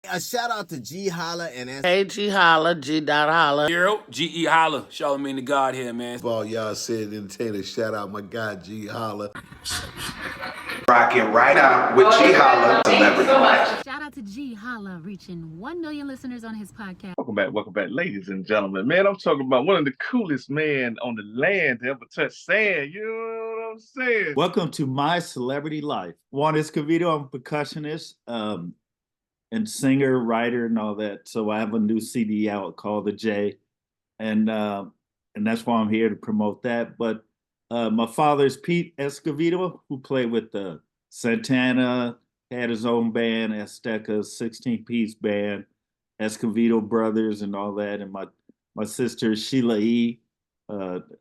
A shout out to Ge.Holla and Hey, GeHolla, G.Holla. GeHolla. Shout me to God here, man. All y'all said entertainer, shout out my guy Ge.Holla. Rocking right now with Ge.Holla. Thank you so much. Shout out to Ge.Holla reaching 1 million listeners on his podcast. Welcome back, ladies and gentlemen. Man, I'm talking about one of the coolest men on the land to ever touch sand. You know what I'm saying? Welcome to My Celebrity Life. Juan Escovedo, I'm a percussionist and singer, writer, and all that. So I have a new CD out called The J, and that's why I'm here to promote that. But my father's Pete Escovedo, who played with Santana, had his own band, Azteca, 16-piece band, Escovedo Brothers, and all that. And my sister Sheila E,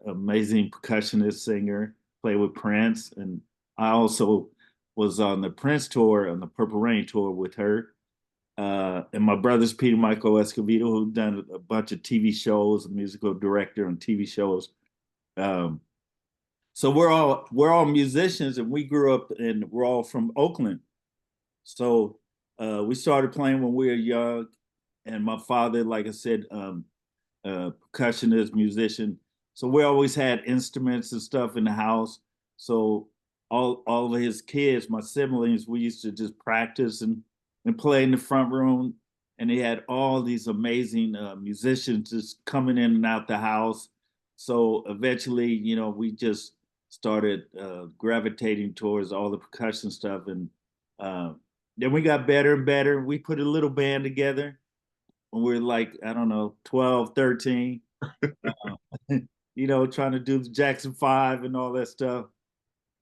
amazing percussionist, singer, played with Prince, and I also was on the Prince tour, on the Purple Rain tour with her. And my brother's Peter Michael Escovedo, who's done a bunch of TV shows, a musical director on TV shows. So we're all musicians, and we grew up, and we're all from Oakland. So we started playing when we were young, and my father, like I said, percussionist, musician. So we always had instruments and stuff in the house. So all of his kids, my siblings, we used to just practice and play in the front room. And he had all these amazing musicians just coming in and out the house. So eventually, we just started gravitating towards all the percussion stuff. And then we got better and better. We put a little band together when we were like, I don't know, 12, 13, trying to do the Jackson 5 and all that stuff,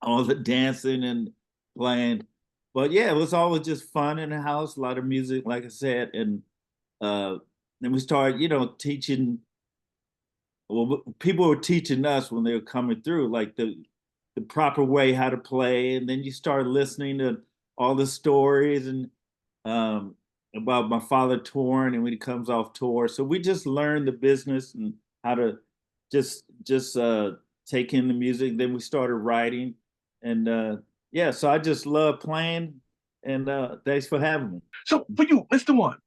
all the dancing and playing. But yeah, it was always just fun in the house, a lot of music, like I said. And then we started, teaching. Well, people were teaching us when they were coming through, like the proper way how to play. And then you start listening to all the stories and about my father touring and when he comes off tour. So we just learned the business and how to just take in the music. Then we started writing, and so I just love playing. And thanks for having me. So for you, Mr. One,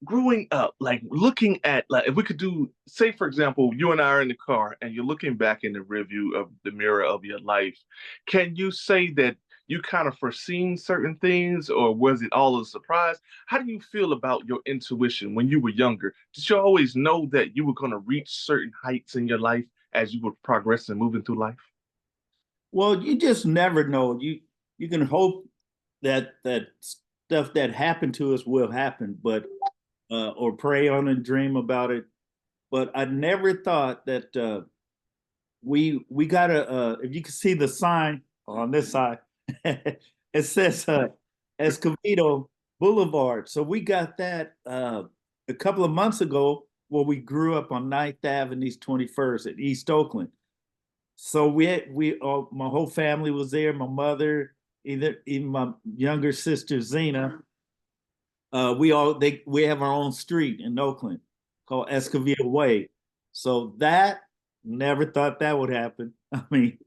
growing up, like looking at, like, if we could do, say for example, you and I are in the car and you're looking back in the review of the mirror of your life, can you say that you kind of foreseen certain things, or was it all a surprise? How do you feel about your intuition when you were younger? Did you always know that you were going to reach certain heights in your life as you were progressing, moving through life? Well, you just never know. You can hope that stuff that happened to us will happen, but or pray on and dream about it. But I never thought that we got if you can see the sign on this side, it says Escovedo Boulevard. So we got that a couple of months ago, where we grew up on 9th Ave and East 21st in East Oakland. So my whole family was there. My mother, even my younger sister Zena. We have our own street in Oakland called Escovedo Way. So that, never thought that would happen. I mean,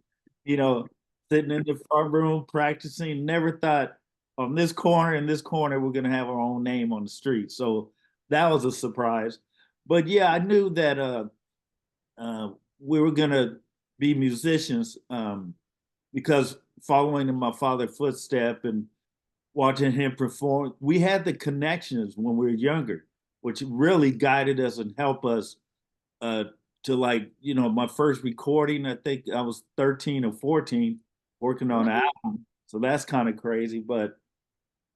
sitting in the front room practicing, never thought on this corner and this corner we're gonna have our own name on the street. So that was a surprise. But yeah, I knew that we were gonna be musicians because following in my father's footstep and watching him perform, we had the connections when we were younger, which really guided us and helped us to, like, my first recording, I think I was 13 or 14 working on an album. So that's kind of crazy. But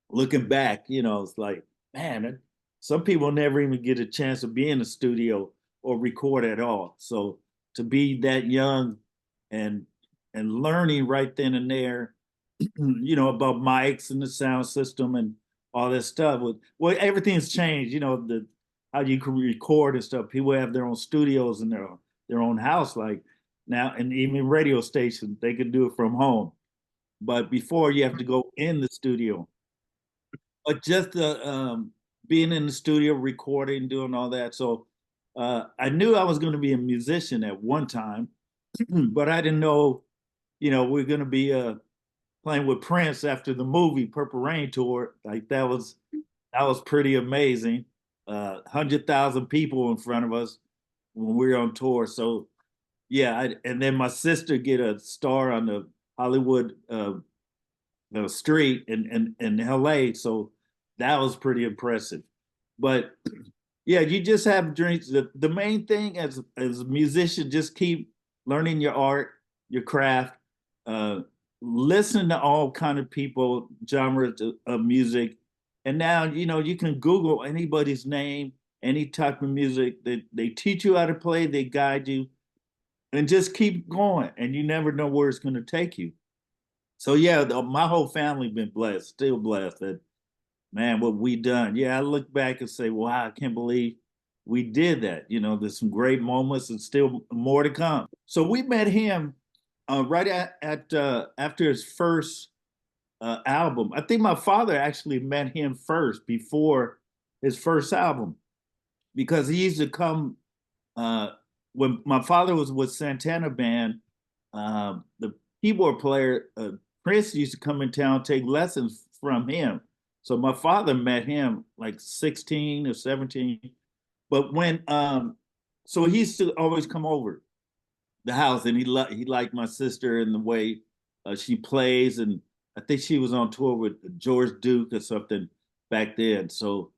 looking back, it's like, man, some people never even get a chance to be in the studio or record at all. So to be that young and learning right then and there, about mics and the sound system and all this stuff. Well, everything's changed, how you can record and stuff. People have their own studios in their own house, like now, and even radio stations, they can do it from home. But before, you have to go in the studio. But just being in the studio, recording, doing all that. So I knew I was going to be a musician at one time, but I didn't know, we're going to be playing with Prince after the movie Purple Rain tour. Like, that was that was pretty amazing. 100,000 people in front of us when we were on tour. So yeah, and then my sister get a star on the Hollywood street in LA. So that was pretty impressive. But yeah, you just have dreams. The main thing as a musician, just keep learning your art, your craft, listen to all kind of people, genres of music. And now, you can Google anybody's name, any type of music. They teach you how to play, they guide you, and just keep going. And you never know where it's going to take you. So yeah, my whole family been blessed, still blessed that, man, what we done. Yeah, I look back and say, wow, I can't believe we did that. There's some great moments and still more to come. So we met him right after his first album. I think my father actually met him first before his first album, because he used to come when my father was with Santana Band. The keyboard player Prince used to come in town, take lessons from him. So my father met him like 16 or 17. But when so he used to always come over the house, and he liked my sister and the way she plays, and I think she was on tour with George Duke or something back then. So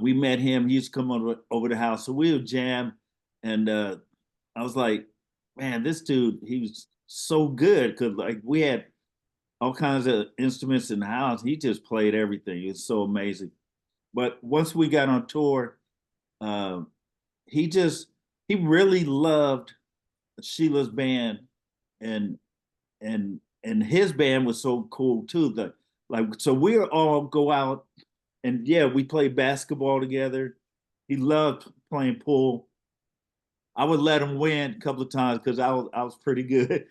we met him. He used to come over the house, so we would jam, and I was like, man, this dude, he was so good, because like we had all kinds of instruments in the house. He just played everything. It was so amazing. But once we got on tour, he really loved Sheila's band, and his band was so cool too. So we all go out, and yeah, we play basketball together. He loved playing pool. I would let him win a couple of times because I was pretty good.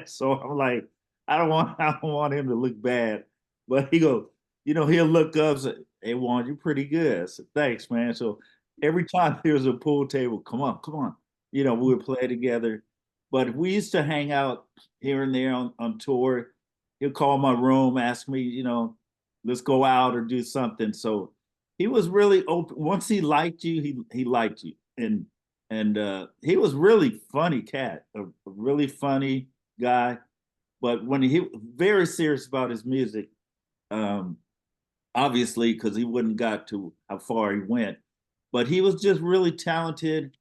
So I'm like, I don't want him to look bad. But he goes, he'll look up and say, hey, Juan, you're pretty good. I said, thanks, man. So every time there's a pool table, come on. We would play together. But we used to hang out here and there on tour. He'll call my room, ask me, let's go out or do something. So he was really open. Once he liked you, he liked you. And he was really funny cat, a really funny guy. But when he very serious about his music, obviously, because he wouldn't got to how far he went. But he was just really talented,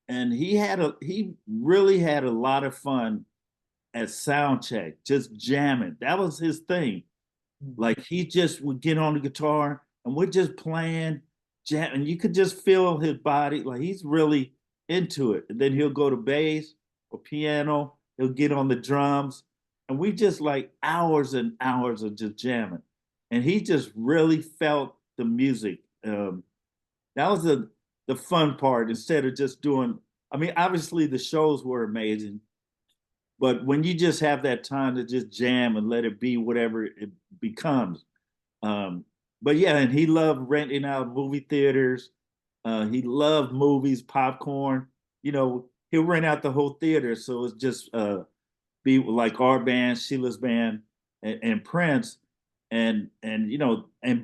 and he really had a lot of fun at sound check, just jamming. That was his thing. Like he just would get on the guitar and we're just playing, jam, and you could just feel his body. Like he's really into it. And then he'll go to bass or piano. He'll get on the drums, and we just like hours and hours of just jamming. And he just really felt the music. That was the fun part, instead of just doing. I mean, obviously the shows were amazing, but when you just have that time to just jam and let it be whatever it becomes. But yeah, and he loved renting out movie theaters. He loved movies, popcorn. He'll rent out the whole theater, so it's just be like our band, Sheila's band, and Prince, and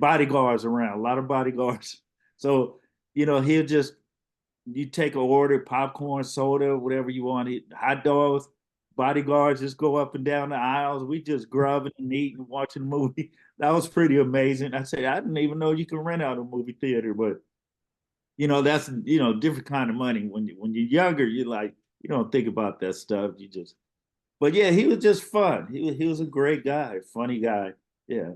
bodyguards around, a lot of bodyguards. So he'll just, you take an order, popcorn, soda, whatever you want, hot dogs. Bodyguards just go up and down the aisles. We just grubbing and eating, watching a movie. That was pretty amazing. I said, I didn't even know you can rent out a movie theater, but that's different kind of money. When you're younger, you're like, you don't think about that stuff. You just, but yeah, he was just fun. He was a great guy, funny guy. Yeah.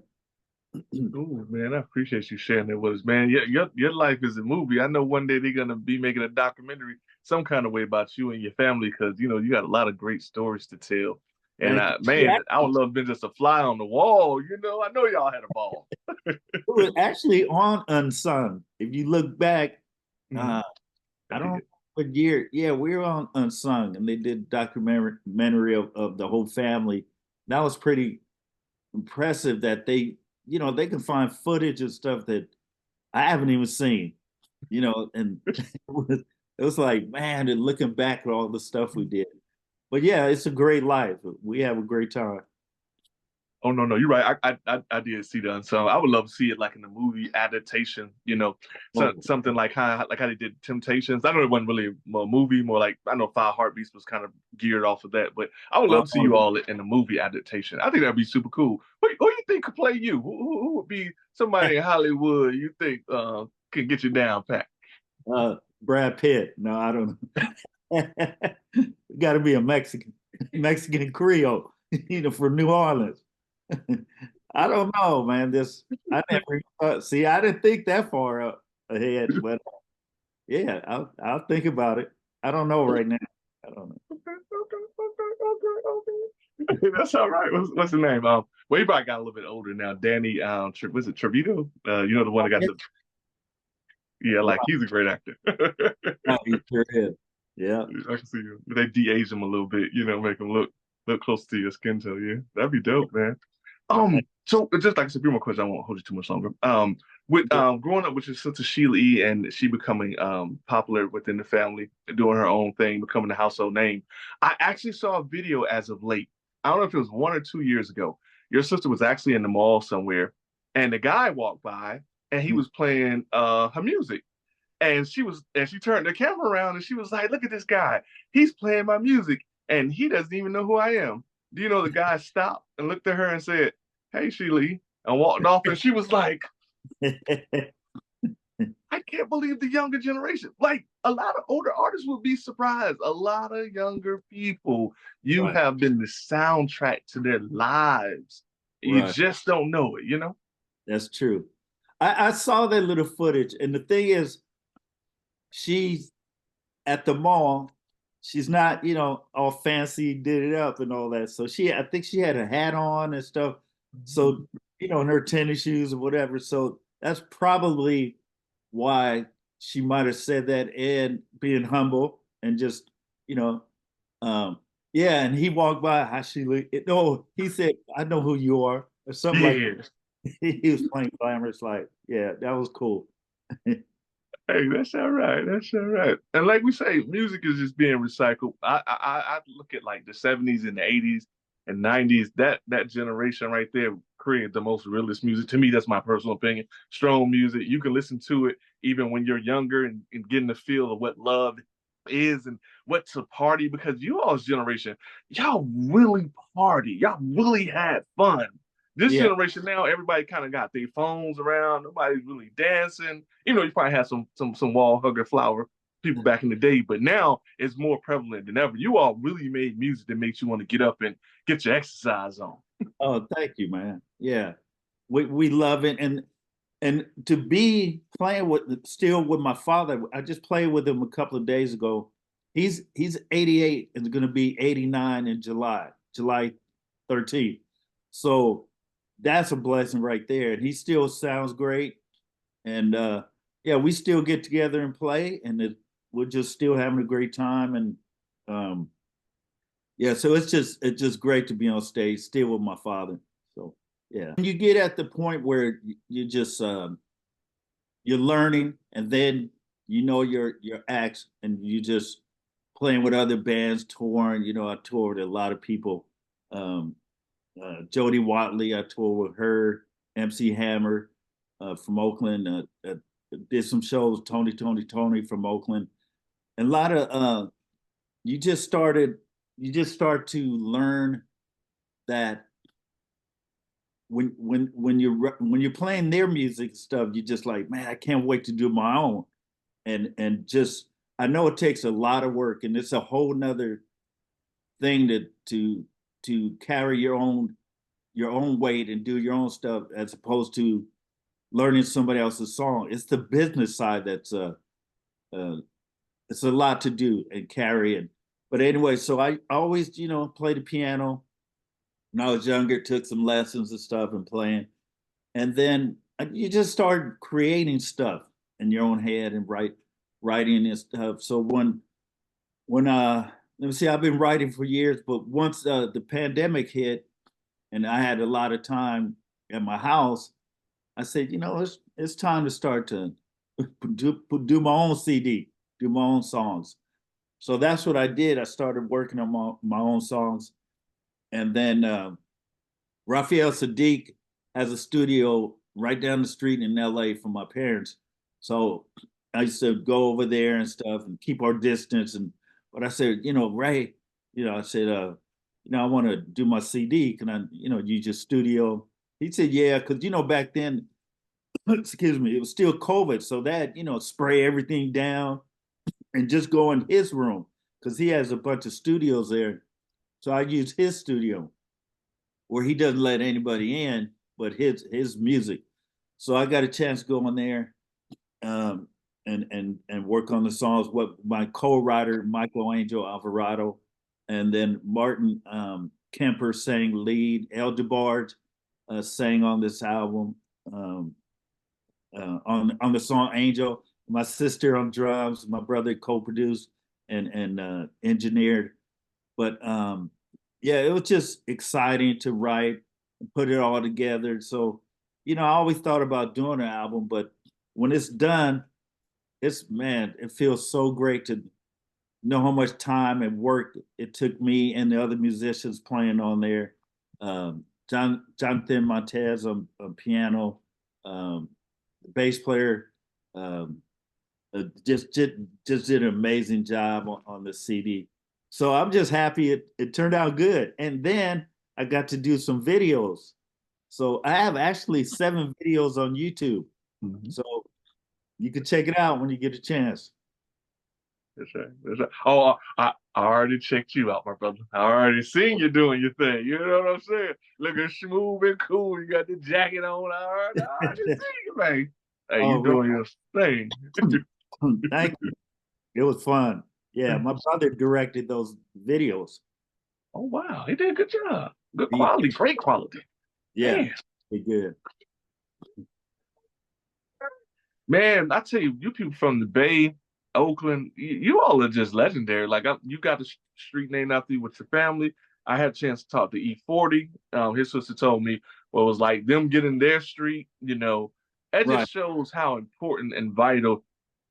Ooh, man, I appreciate you sharing that with us, man. Your life is a movie. I know one day they're gonna be making a documentary some kind of way about you and your family, because you got a lot of great stories to tell. And man, I would love been just a fly on the wall. I know y'all had a ball. It was actually on Unsung. If you look back, I don't know what year. Yeah, we were on Unsung, and they did documentary of the whole family. That was pretty impressive that they can find footage and stuff that I haven't even seen, and it was like, man, and looking back at all the stuff we did. But yeah, it's a great life. We have a great time. Oh no, you're right. I did see that. So I would love to see it like in the movie adaptation. Oh, Something like how they did Temptations. I know it wasn't really a movie, more like I know Five Heartbeats was kind of geared off of that. But I would love to see you all in a movie adaptation. I think that'd be super cool. Who you think could play you? Who would be somebody in Hollywood you think can get you down pat? Brad Pitt. No, I don't know. Got to be a Mexican Creole, from New Orleans. I don't know, man. I never see. I didn't think that far up ahead, but yeah, I'll think about it. I don't know right now. I don't know. Okay. That's all right. What's the name? Well, he probably got a little bit older now. Danny, was it Trevito? The one that got the. Yeah, like he's a great actor. Oh, he sure is. Yeah. I can see you. They de-age him a little bit, make him look close to your skin tone. Yeah, that'd be dope, man. So just like I said, a few more questions. I won't hold you too much longer. With growing up with your sister Sheila E. and she becoming popular within the family, doing her own thing, becoming a household name. I actually saw a video as of late. I don't know if it was 1 or 2 years ago. Your sister was actually in the mall somewhere, and the guy walked by, and he was playing her music. And she turned the camera around and she was like, "Look at this guy. He's playing my music and he doesn't even know who I am." Do you know the guy stopped and looked at her and said, "Hey, Sheila," and walked off. And she was like, "I can't believe the younger generation. Like a lot of older artists would be surprised. A lot of younger people, you have been the soundtrack to their lives. You just don't know it, That's true. I saw that little footage, and the thing is, she's at the mall. She's not, all fancy, did it up and all that. So I think she had a hat on and stuff. So, and her tennis shoes or whatever. So that's probably why she might have said that, and being humble and just, yeah. And he walked by, how she looked. No, he said, "I know who you are," or something like that. He was playing glamorous, like, yeah, that was cool. Hey, that's all right. That's all right. And like we say, music is just being recycled. I look at like the 70s and the 80s and 90s. That generation right there created the most realist music. To me, that's my personal opinion. Strong music. You can listen to it even when you're younger and getting the feel of what love is and what to party, because you all's generation, y'all really party. Y'all really had fun. This generation now, everybody kind of got their phones around. Nobody's really dancing. You probably had some wall hugger flower people back in the day, but now it's more prevalent than ever. You all really made music that makes you want to get up and get your exercise on. Oh, thank you, man. Yeah, we love it, and to be playing still with my father. I just played with him a couple of days ago. He's 88 and going to be 89 in July 13th. So that's a blessing right there. And he still sounds great. And yeah, we still get together and play, and we're just still having a great time. And yeah, so it's just great to be on stage still with my father. So yeah, you get at the point where you just you're learning, and then your acts, and you just playing with other bands, touring. I toured with a lot of people. Jody Watley, I toured with her. MC Hammer from Oakland, did some shows. Tony from Oakland, and a lot of you just start to learn that when you're playing their music and stuff, you're just like, man, I can't wait to do my own, and just, I know it takes a lot of work, and it's a whole nother thing to carry your own weight and do your own stuff, as opposed to learning somebody else's song. It's the business side that's it's a lot to do and carry it. But anyway, so I always, play the piano. When I was younger, took some lessons and stuff and playing. And then you just start creating stuff in your own head and writing and stuff. So when let me see, I've been writing for years, but once the pandemic hit and I had a lot of time at my house, I said, it's time to start to do my own CD, do my own songs. So that's what I did. I started working on my own songs, and then Raphael Sadiq has a studio right down the street in LA from my parents. So I used to go over there and stuff and keep our distance. And but I said, Ray, I said, I want to do my CD. Can I, use your studio? He said, yeah, because back then, excuse me, it was still COVID. So that, spray everything down and just go in his room because he has a bunch of studios there. So I use his studio where he doesn't let anybody in but his music. So I got a chance to go in there and work on the songs. What my co-writer Michael Alvarado, and then Martin Kemper sang lead. El DeBarge sang on this album on the song Angel. My sister on drums. My brother co-produced and engineered. But yeah, it was just exciting to write and put it all together. So I always thought about doing an album, but when it's done, it feels so great to know how much time and work it took me and the other musicians playing on there. Jonathan Montez on piano, the bass player just did an amazing job on the CD. So I'm just happy it turned out good. And then I got to do some videos. So I have actually 7 videos on YouTube. Mm-hmm. So you can check it out when you get a chance. That's right. That's right. Oh, I already checked you out, my brother. I already seen you doing your thing. You know what I'm saying? Looking smooth and cool. You got the jacket on. I already seen you, man. Hey, you doing your thing. Thank you. It was fun. Yeah, my brother directed those videos. Oh, wow. He did a good job. Good quality, great quality. Yeah, good. Man, I tell you, you people from the Bay, Oakland, you all are just legendary. Like, you got the street named after you with your family. I had a chance to talk to E40. His sister told me what it was like them getting their street, it just shows how important and vital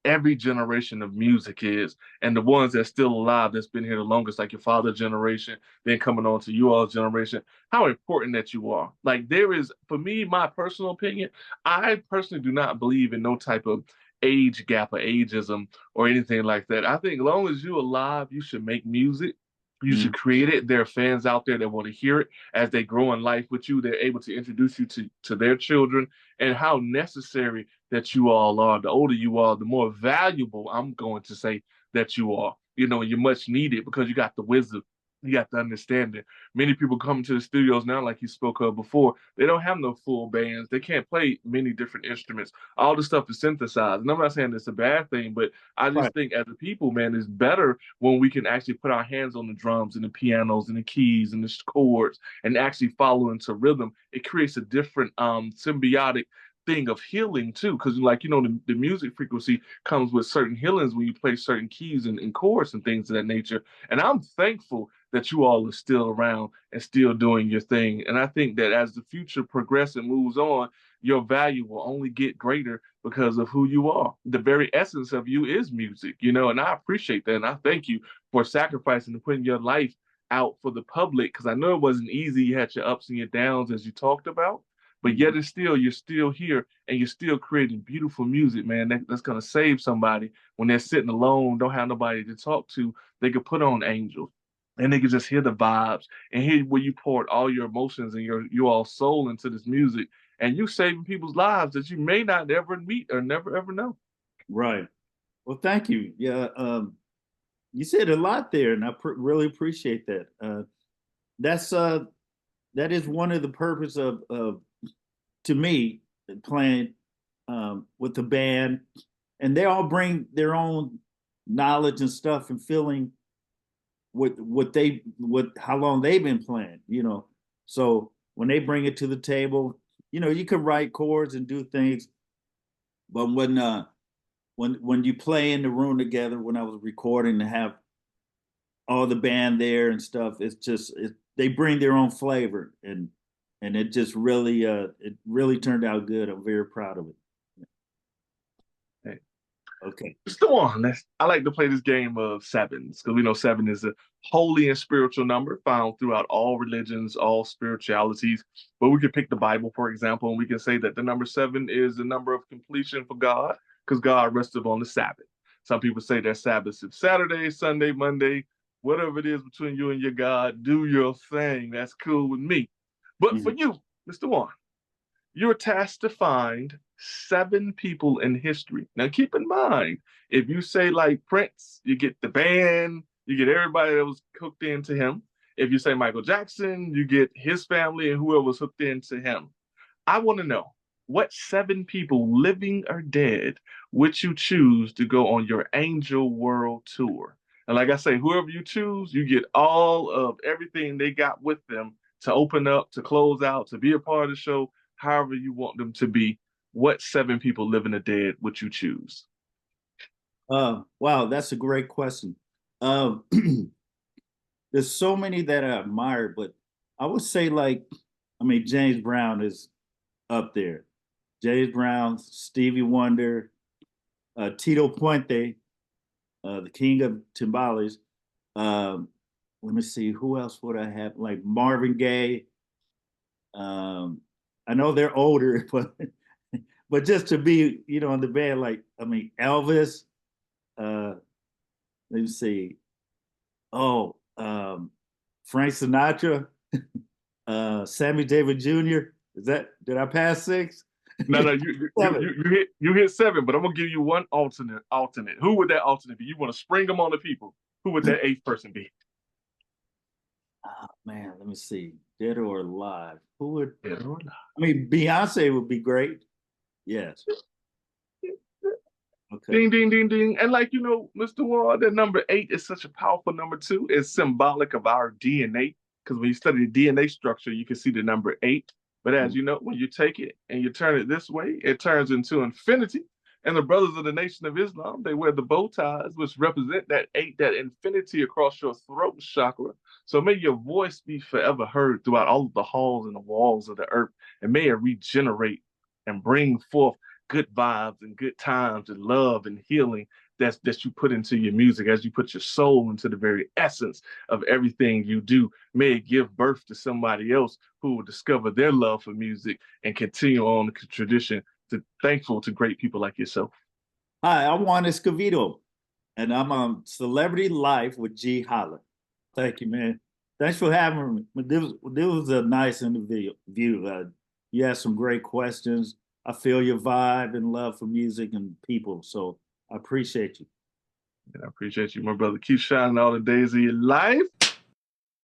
every generation of music is, and the ones that's still alive, that's been here the longest, like your father generation, then coming on to you all's generation, how important that you are. Like, there is, for me, my personal opinion, I personally do not believe in no type of age gap or ageism or anything like that. I think as long as you're alive, you should make music. You should create it. There are fans out there that want to hear it as they grow in life with you. They're able to introduce you to their children, and how necessary that you all are. The older you are, the more valuable, I'm going to say, that you are. You're much needed because you got the wisdom. You got the understanding. Many people come to the studios now, like you spoke of before, they don't have no full bands. They can't play many different instruments. All the stuff is synthesized. And I'm not saying it's a bad thing, but I just think as a people, man, it's better when we can actually put our hands on the drums and the pianos and the keys and the chords and actually follow into rhythm. It creates a different symbiotic thing of healing too, because the music frequency comes with certain healings when you play certain keys and chords and things of that nature. And I'm thankful that you all are still around and still doing your thing. And I think that as the future progresses and moves on, your value will only get greater because of who you are. The very essence of you is music, and I appreciate that. And I thank you for sacrificing and putting your life out for the public, because I know it wasn't easy. You had your ups and your downs, as you talked about. But yet you're still here and you're still creating beautiful music, man. That's going to save somebody when they're sitting alone, don't have nobody to talk to. They could put on Angel and they could just hear the vibes and hear where you poured all your emotions and your all soul into this music. And you saving people's lives that you may not ever meet or never, ever know. Right. Well, thank you. Yeah. You said a lot there, and I really appreciate that. That is one of the purpose of to me, playing with the band, and they all bring their own knowledge and stuff and feeling with how long they've been playing, So when they bring it to the table, you can write chords and do things, but when you play in the room together, when I was recording, to have all the band there and stuff, they bring their own flavor, and it just really turned out good. I'm very proud of it. Hey, Okay. Still on. I like to play this game of sevens because we know seven is a holy and spiritual number found throughout all religions, all spiritualities. But we could pick the Bible, for example, and we can say that the number seven is the number of completion for God because God rested on the Sabbath. Some people say that Sabbath is Saturday, Sunday, Monday, whatever it is between you and your God, do your thing. That's cool with me. But for you, Mr. Juan, you're tasked to find seven people in history. Now, keep in mind, if you say like Prince, you get the band, you get everybody that was hooked into him. If you say Michael Jackson, you get his family and whoever was hooked into him. I want to know what seven people, living or dead, would you choose to go on your Angel World Tour? And like I say, whoever you choose, you get all of everything they got with them to open up, to close out, to be a part of the show, however you want them to be. What seven people, living or dead, would you choose? Wow, that's a great question. There's so many that I admire, but I would say James Brown is up there. James Brown, Stevie Wonder, Tito Puente, the king of timbales. Let me see, who else would I have? Like Marvin Gaye. I know they're older, but just to be, in the band, Elvis. Let me see. Oh, Frank Sinatra, Sammy Davis Jr. Did I pass six? No, you hit seven, but I'm gonna give you one alternate. Who would that alternate be? You want to spring them on the people. Who would that eighth person be? Oh man, let me see. Dead or alive? Who would? Dead or alive? Beyonce would be great. Yes. Okay. Ding, ding, ding, ding. And Mr. Ward, that number 8 is such a powerful number too. It's symbolic of our DNA. Because when you study the DNA structure, you can see the number 8. But as you know, when you take it and you turn it this way, it turns into infinity. And the brothers of the Nation of Islam, they wear the bow ties, which represent that 8, that infinity across your throat chakra. So may your voice be forever heard throughout all of the halls and the walls of the earth. And may it regenerate and bring forth good vibes and good times and love and healing that you put into your music, as you put your soul into the very essence of everything you do. May it give birth to somebody else who will discover their love for music and continue on the tradition. Thankful to great people like yourself. Hi, I'm Juan Escovedo, and I'm on Celebrity Life with GeHolla. Thank you, man. Thanks for having me. This was a nice interview. You had some great questions. I feel your vibe and love for music and people, so I appreciate you. And I appreciate you, my brother. Keep shining all the days of your life.